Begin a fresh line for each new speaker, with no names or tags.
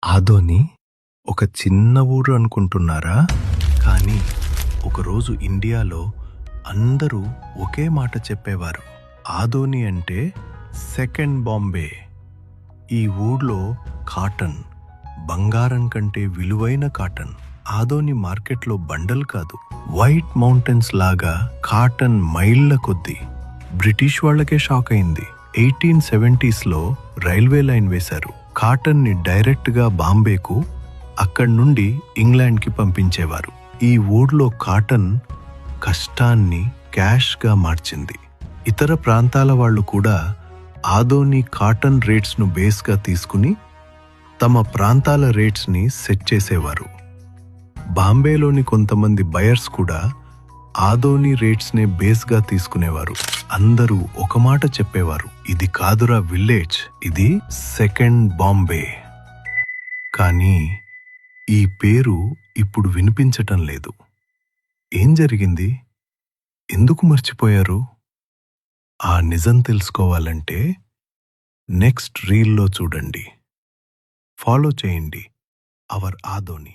ఆదోని ఒక చిన్న ఊరు అనుకుంటున్నారా? కానీ ఒకరోజు ఇండియాలో అందరూ ఒకే మాట చెప్పేవారు. ఆదోని అంటే సెకండ్ బాంబే. ఈ ఊర్లో కాటన్ బంగారం కంటే విలువైన కాటన్. ఆదోని మార్కెట్లో బండలు కాదు, వైట్ మౌంటైన్స్ లాగా కాటన్ మైళ్ళ కొద్దీ. బ్రిటిష్ వాళ్ళకే షాక్ అయింది. 1870s రైల్వే లైన్ వేశారు. కాటన్ ని డైరెక్ట్ గా బాంబేకు, అక్కడి నుండి ఇంగ్లాండ్ కి పంపించేవారు. ఈ ఊర్లో కాటన్ కష్టాన్ని క్యాష్ గా మార్చింది. ఇతర ప్రాంతాల వాళ్ళు కూడా ఆదోని కాటన్ రేట్స్ ను బేస్ గా తీసుకుని తమ ప్రాంతాల రేట్స్ ని సెట్ చేసేవారు. బాంబేలోని కొంతమంది బయర్స్ కూడా ఆదోని రేట్స్ నే బేస్ గా తీసుకునేవారు. అందరూ ఒక మాట చెప్పేవారు, ఇది కాదురా విలేజ్, ఇది సెకండ్ బాంబే. కానీ ఈ పేరు ఇప్పుడు వినిపించటం లేదు. ఏం జరిగింది? ఎందుకు మర్చిపోయారు? ఆ నిజం తెలుసుకోవాలంటే నెక్స్ట్ రీల్లో చూడండి. ఫాలో చేయండి అవర్ ఆదోని.